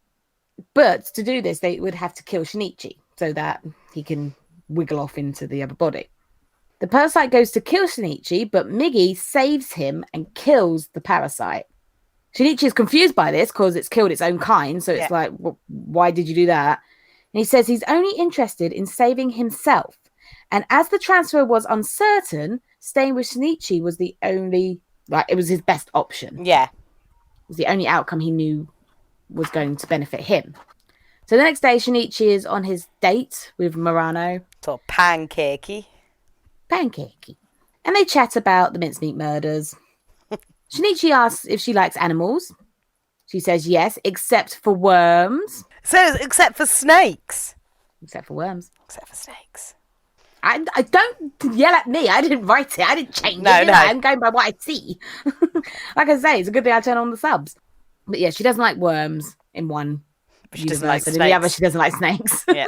Speaker 3: But to do this, they would have to kill Shinichi so that he can wiggle off into the other body. The parasite goes to kill Shinichi, but Miggy saves him and kills the parasite. Shinichi is confused by this because it's killed its own kind. So it's like, well, why did you do that? And he says he's only interested in saving himself. And as the transfer was uncertain, staying with Shinichi was the only, it was his best option.
Speaker 4: Yeah.
Speaker 3: It was the only outcome he knew was going to benefit him. So the next day, Shinichi is on his date with Murano.
Speaker 4: So pancakey.
Speaker 3: And they chat about the Mincemeat Murders. Shinichi asks if she likes animals. She says yes, except for worms.
Speaker 4: So, except for snakes.
Speaker 3: Except for worms.
Speaker 4: Except for snakes.
Speaker 3: I don't yell at me. I didn't write it. I didn't change it.
Speaker 4: No.
Speaker 3: I'm going by what I see. Like I say, it's a good thing I turn on the subs. But yeah, she doesn't like worms in one
Speaker 4: But she doesn't like
Speaker 3: universe, and in the other,
Speaker 4: snakes.
Speaker 3: she doesn't like snakes.
Speaker 4: Yeah.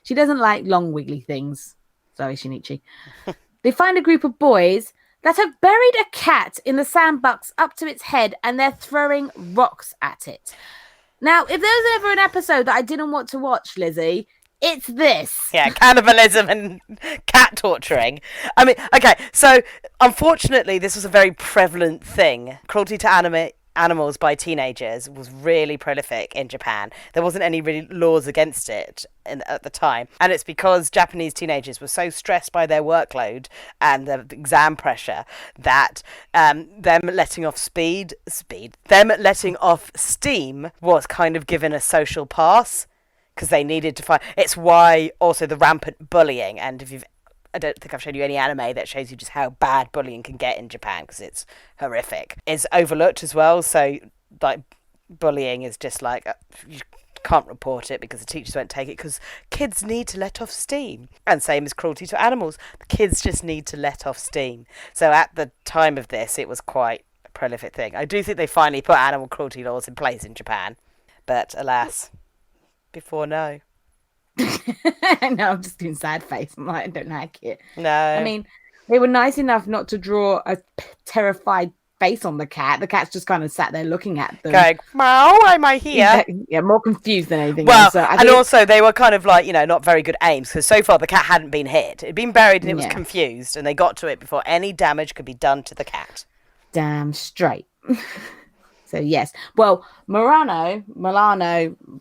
Speaker 3: She doesn't like long wiggly things. Sorry, Shinichi. They find a group of boys that have buried a cat in the sandbox up to its head, and they're throwing rocks at it. Now, if there was ever an episode that I didn't want to watch, Lizzie, it's this.
Speaker 4: Yeah, cannibalism and cat torturing. I mean, okay, so unfortunately, this was a very prevalent thing. Cruelty to animals by teenagers was really prolific in Japan. There wasn't any really laws against it at the time. And it's because Japanese teenagers were so stressed by their workload and the exam pressure that them letting off steam was kind of given a social pass. Because they needed to find. It's why also the rampant bullying. And I don't think I've shown you any anime that shows you just how bad bullying can get in Japan, because it's horrific. Is overlooked as well. So like bullying is just like you can't report it because the teachers won't take it, because kids need to let off steam. And same as cruelty to animals. The kids just need to let off steam. So at the time of this, it was quite a prolific thing. I do think they finally put animal cruelty laws in place in Japan, but alas. Before no.
Speaker 3: No, I'm just doing sad face. I'm like, I don't like it.
Speaker 4: No.
Speaker 3: I mean, they were nice enough not to draw a terrified face on the cat. The cat's just kind of sat there looking at them.
Speaker 4: Going, meow, am I here?
Speaker 3: Yeah, more confused than anything
Speaker 4: Well,
Speaker 3: else. So
Speaker 4: and also they were kind of like, not very good aims, because so far the cat hadn't been hit. It had been buried and it was confused, and they got to it before any damage could be done to the cat.
Speaker 3: Damn straight. So yes, well, Milano,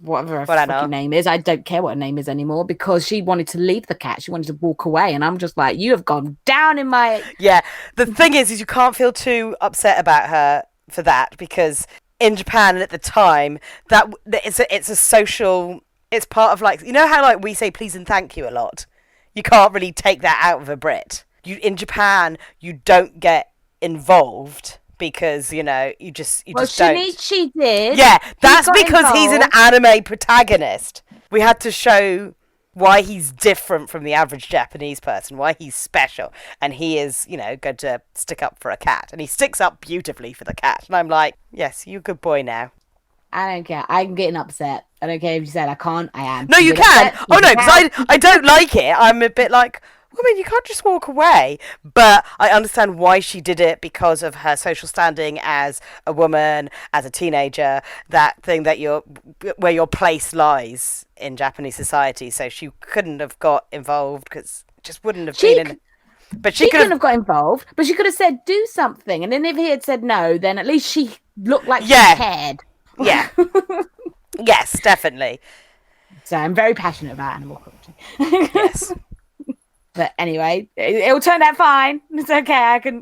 Speaker 3: whatever her fucking name is, I don't care what her name is anymore, because she wanted to leave the cat. She wanted to walk away, and I'm just like, you have gone down in my...
Speaker 4: Yeah, the thing is you can't feel too upset about her for that, because in Japan and at the time, that it's a social... It's part of like... You know how like we say please and thank you a lot? You can't really take that out of a Brit. In Japan, you don't get involved... Because, you just don't.
Speaker 3: Shinichi did.
Speaker 4: Yeah, that's because he's an anime protagonist. We had to show why he's different from the average Japanese person, why he's special. And he is, going to stick up for a cat. And he sticks up beautifully for the cat. And I'm like, yes, you're a good boy now.
Speaker 3: I don't care. I'm getting upset. I don't care if you said I can't. I am.
Speaker 4: No, you can. Oh, no, because I don't like it. I'm a bit like... I mean, you can't just walk away. But I understand why she did it, because of her social standing as a woman, as a teenager, that thing that where your place lies in Japanese society. So she couldn't have got involved, because it just wouldn't have been in... But she couldn't have
Speaker 3: got involved, but she could have said, do something. And then if he had said no, then at least she looked like she cared.
Speaker 4: Yeah. Yes, definitely.
Speaker 3: So I'm very passionate about animal cruelty.
Speaker 4: Yes.
Speaker 3: But anyway, it'll turn out fine. It's okay. I can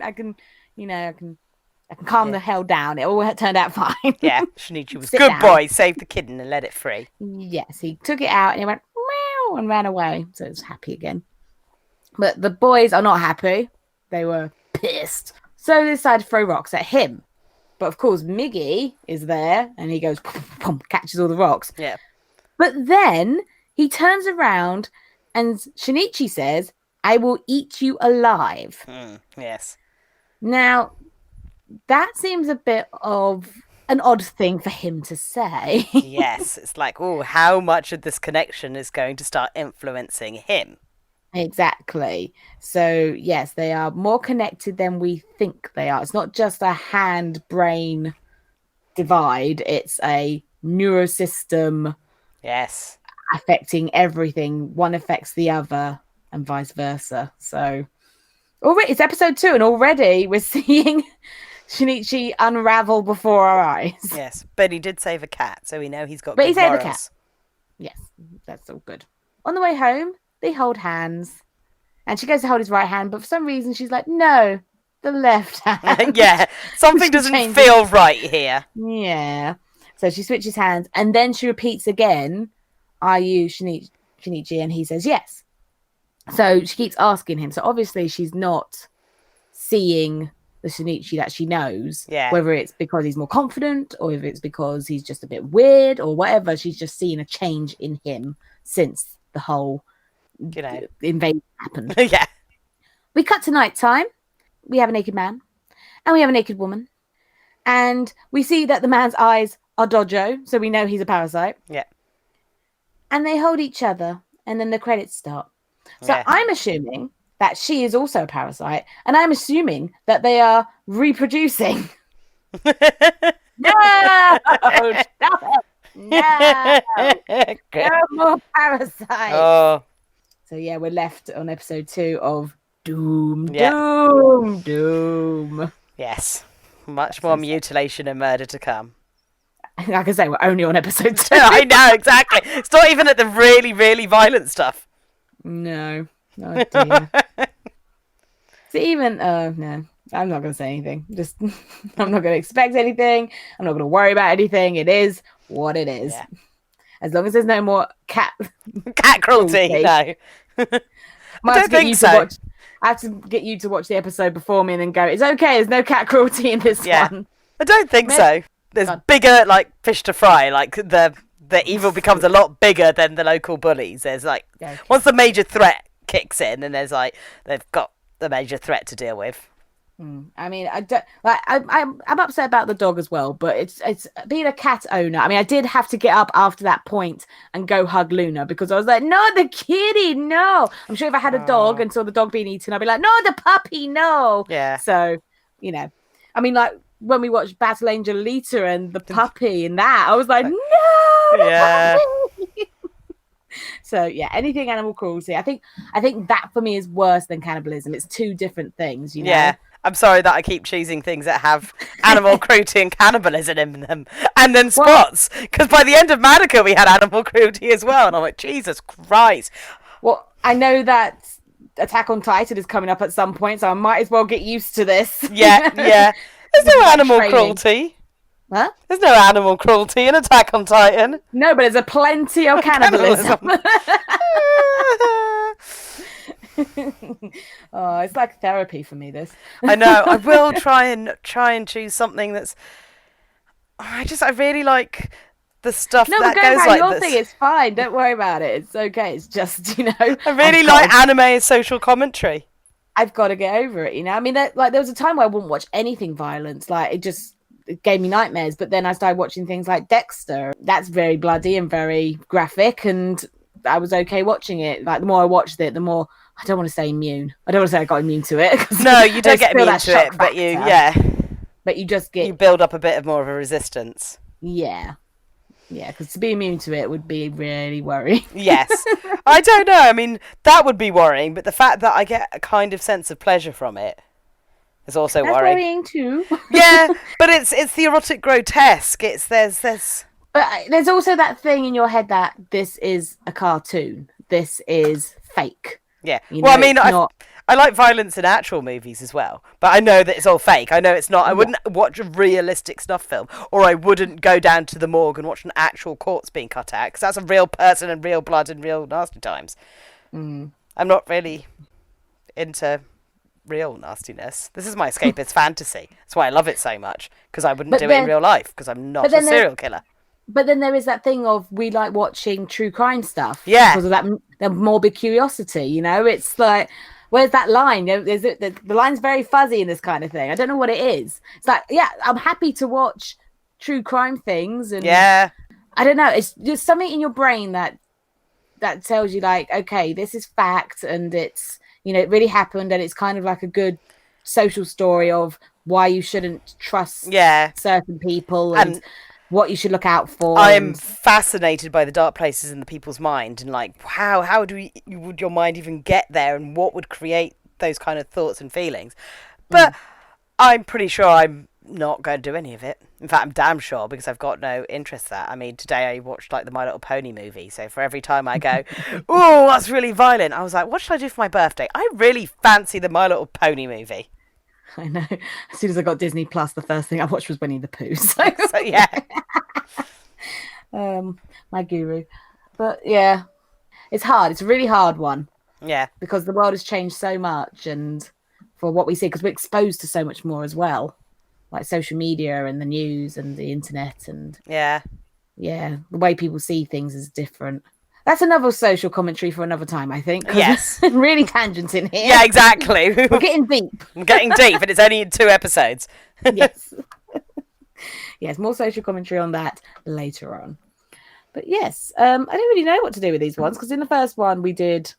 Speaker 3: calm the hell down. It all turned out fine.
Speaker 4: Yeah, Shinichi was good boy. Saved the kitten and let it free.
Speaker 3: Yes, he took it out and he went meow and ran away. So it's happy again. But the boys are not happy. They were pissed. So they decided to throw rocks at him. But of course, Miggy is there and he goes, pum, pum, catches all the rocks.
Speaker 4: Yeah.
Speaker 3: But then he turns around and Shinichi says, I will eat you alive.
Speaker 4: Yes.
Speaker 3: Now, that seems a bit of an odd thing for him to say.
Speaker 4: Yes. It's like, how much of this connection is going to start influencing him?
Speaker 3: Exactly. So, yes, they are more connected than we think they are. It's not just a hand-brain divide. It's a neurosystem.
Speaker 4: Yes.
Speaker 3: Affecting everything. One affects the other and vice versa. So already it's episode 2 and already we're seeing Shinichi unravel before our eyes.
Speaker 4: Yes, but he did save a cat, so we know he's got
Speaker 3: good
Speaker 4: morals.
Speaker 3: Saved the cat. Yes, that's all good. On the way home, they hold hands. And she goes to hold his right hand, but for some reason she's like, no, the left hand.
Speaker 4: Yeah, something doesn't feel right here.
Speaker 3: Yeah. So she switches hands and then she repeats again, are you Shinichi? And he says yes. So she keeps asking him. So obviously she's not seeing the Shinichi that she knows.
Speaker 4: Yeah.
Speaker 3: Whether it's because he's more confident or if it's because he's just a bit weird or whatever. She's just seen a change in him since the whole invasion happened.
Speaker 4: Yeah.
Speaker 3: We cut to night time. We have a naked man and we have a naked woman. And we see that the man's eyes are dojo, so we know he's a parasite.
Speaker 4: Yeah.
Speaker 3: And they hold each other, and then the credits start. So I'm assuming that she is also a parasite, and I'm assuming that they are reproducing. No! Stop it! No! No more parasites!
Speaker 4: Oh.
Speaker 3: So yeah, we're left on episode 2 of Doom.
Speaker 4: Yes. Much more mutilation and murder to come.
Speaker 3: Like I say, we're only on episode 2.
Speaker 4: I know, exactly. It's not even at the really, really violent stuff.
Speaker 3: No. Oh, dear. So even, no, I'm not going to say anything. Just, I'm not going to expect anything. I'm not going to worry about anything. It is what it is. Yeah. As long as there's no more cat
Speaker 4: cruelty. No. I don't think so.
Speaker 3: I have to get you to watch the episode before me and then go, it's okay, there's no cat cruelty in this one.
Speaker 4: I don't think so. There's bigger, like, fish to fry. Like, the evil becomes a lot bigger than the local bullies. There's, like, once the major threat kicks in, and there's, like, they've got the major threat to deal with.
Speaker 3: I mean, I don't like. I'm upset about the dog as well, but it's being a cat owner. I mean, I did have to get up after that point and go hug Luna because I was like, no, the kitty, no. I'm sure if I had a dog and saw the dog being eaten, I'd be like, no, the puppy, no.
Speaker 4: Yeah.
Speaker 3: So, I mean, like when we watched Battle Angel Alita and the puppy and that, I was like, no, the puppy. So yeah, anything animal cruelty. I think that for me is worse than cannibalism. It's two different things,
Speaker 4: Yeah. I'm sorry that I keep choosing things that have animal cruelty and cannibalism in them. And then spots. Because by the end of Madoka, we had animal cruelty as well. And I'm like, Jesus Christ.
Speaker 3: Well, I know that Attack on Titan is coming up at some point, so I might as well get used to this.
Speaker 4: Yeah. There's no animal cruelty.
Speaker 3: Huh?
Speaker 4: There's no animal cruelty in Attack on Titan.
Speaker 3: No, but there's a plenty of cannibalism. Oh, it's like therapy for me, this.
Speaker 4: I know. I will try and choose something that's I really like the stuff that goes like
Speaker 3: your
Speaker 4: this.
Speaker 3: Thing, it's fine. Don't worry about it. It's okay. It's just,
Speaker 4: I really like anime and social commentary.
Speaker 3: I've got to get over it, I mean, there was a time where I wouldn't watch anything violent. Like it gave me nightmares. But then I started watching things like Dexter. That's very bloody and very graphic, and I was okay watching it. Like the more I watched it, the more I don't want to say immune. I don't want to say I got immune to it.
Speaker 4: No, you don't get immune to it, but
Speaker 3: But you just get...
Speaker 4: You build up a bit of more of a resistance.
Speaker 3: Yeah. Yeah, because to be immune to it would be really worrying.
Speaker 4: Yes. I don't know. I mean, that would be worrying, but the fact that I get a kind of sense of pleasure from it is also
Speaker 3: worrying too.
Speaker 4: Yeah, but it's the erotic grotesque.
Speaker 3: But there's also that thing in your head that this is a cartoon. This is fake.
Speaker 4: Yeah. I mean, I like violence in actual movies as well, but I know that it's all fake. I know it's not. I wouldn't watch a realistic snuff film, or I wouldn't go down to the morgue and watch an actual corpse being cut out, because that's a real person and real blood and real nasty times. I'm not really into real nastiness. This is my escapist fantasy. That's why I love it so much, because I wouldn't do it in real life, because I'm not a serial killer.
Speaker 3: But then there is that thing of we like watching true crime stuff.
Speaker 4: Yeah.
Speaker 3: Because of that morbid curiosity, It's like, where's that line? The line's very fuzzy in this kind of thing. I don't know what it is. It's like, yeah, I'm happy to watch true crime things. And I don't know. It's just something in your brain that tells you like, okay, this is fact. And it's, it really happened. And it's kind of like a good social story of why you shouldn't trust certain people and what you should look out for.
Speaker 4: I am fascinated by the dark places in the people's mind, and like how would your mind even get there, and what would create those kind of thoughts and feelings. But I'm pretty sure I'm not going to do any of it. In fact, I'm damn sure, because I've got no interest in that. I mean, today I watched like the My Little Pony movie, so for every time I go, oh, that's really violent, I was like, what should I do for my birthday? I really fancy the My Little Pony movie.
Speaker 3: I know. As soon as I got Disney Plus, the first thing I watched was Winnie the Pooh. So
Speaker 4: yeah.
Speaker 3: My guru. But yeah, it's hard. It's a really hard one.
Speaker 4: Yeah. Because
Speaker 3: the world has changed so much, and for what we see, because we're exposed to so much more as well, like social media and the news and the internet, and the way people see things is different. That's another social commentary for another time, I think.
Speaker 4: Yes.
Speaker 3: Really tangenting here.
Speaker 4: Yeah, exactly.
Speaker 3: We're getting deep.
Speaker 4: Getting deep, and it's only in 2 episodes.
Speaker 3: Yes. Yes, more social commentary on that later on. But yes, I don't really know what to do with these ones, because in the first one we did...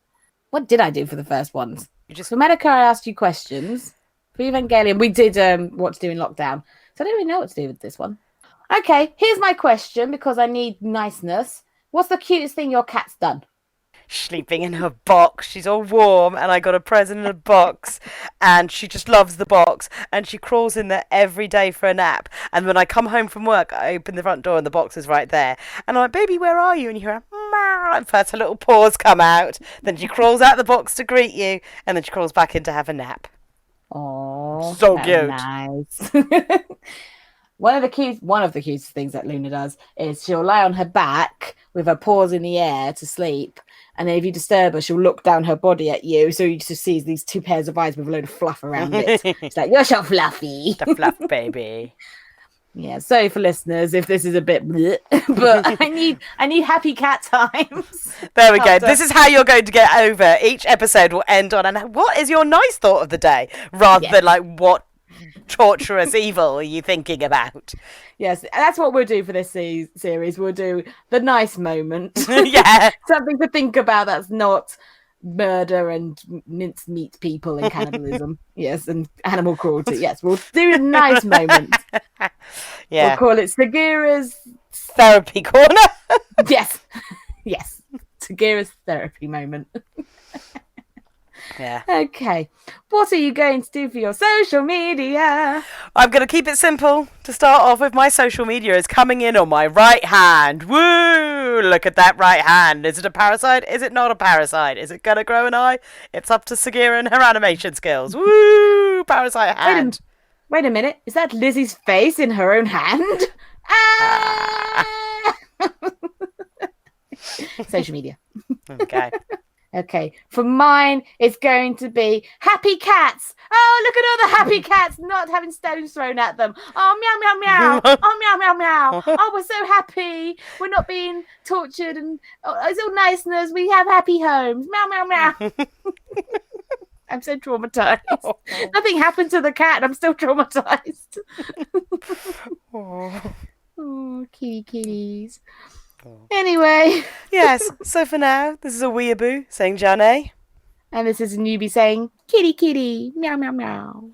Speaker 3: What did I do for the first ones? For Medica, I asked you questions. For Evangelion, we did what to do in lockdown. So I don't really know what to do with this one. Okay, here's my question, because I need niceness. What's the cutest thing your cat's done?
Speaker 4: Sleeping in her box. She's all warm, and I got a present in a box, and she just loves the box, and she crawls in there every day for a nap. And when I come home from work, I open the front door and the box is right there, and I'm like, baby, where are you? And you hear meow, and first her little paws come out, then she crawls out the box to greet you, and then she crawls back in to have a nap.
Speaker 3: Oh,
Speaker 4: so cute.
Speaker 3: Nice. One of the cutest things that Luna does is she'll lie on her back with her paws in the air to sleep, and then if you disturb her, she'll look down her body at you, so you just see these 2 pairs of eyes with a load of fluff around it. It's like, you're so fluffy.
Speaker 4: The fluff baby.
Speaker 3: Yeah, sorry for listeners if this is a bit bleh, but I need happy cat times.
Speaker 4: There we go. This is how you're going to get over. Each episode will end on, and what is your nice thought of the day, rather than like what torturous evil are you thinking about?
Speaker 3: Yes, that's what we'll do for this series. We'll do the nice moment.
Speaker 4: Yeah.
Speaker 3: Something to think about that's not murder and mincemeat people and cannibalism. Yes, and animal cruelty. Yes, we'll do a nice moment.
Speaker 4: Yeah.
Speaker 3: We'll call it Sagira's
Speaker 4: therapy corner.
Speaker 3: Yes. Yes. Sagira's therapy moment.
Speaker 4: Yeah.
Speaker 3: Okay. What are you going to do for your social media?
Speaker 4: I'm going to keep it simple. To start off with, my social media is coming in on my right hand. Woo! Look at that right hand. Is it a parasite? Is it not a parasite? Is it going to grow an eye? It's up to Sagira and her animation skills. Woo! Parasite hand.
Speaker 3: Wait a minute. Is that Lizzie's face in her own hand? Ah! Social media.
Speaker 4: Okay.
Speaker 3: Okay, for mine, it's going to be happy cats. Oh, look at all the happy cats not having stones thrown at them. Oh, meow, meow, meow. Oh, meow, meow, meow. Oh, we're so happy. We're not being tortured and it's all niceness. We have happy homes. Meow, meow, meow. I'm so traumatized. Nothing happened to the cat and I'm still traumatized. Oh, kitties. Anyway.
Speaker 4: Yes, so for now, this is a Weeaboo saying Jane.
Speaker 3: And this is a Newbie saying, kitty, kitty, meow, meow, meow.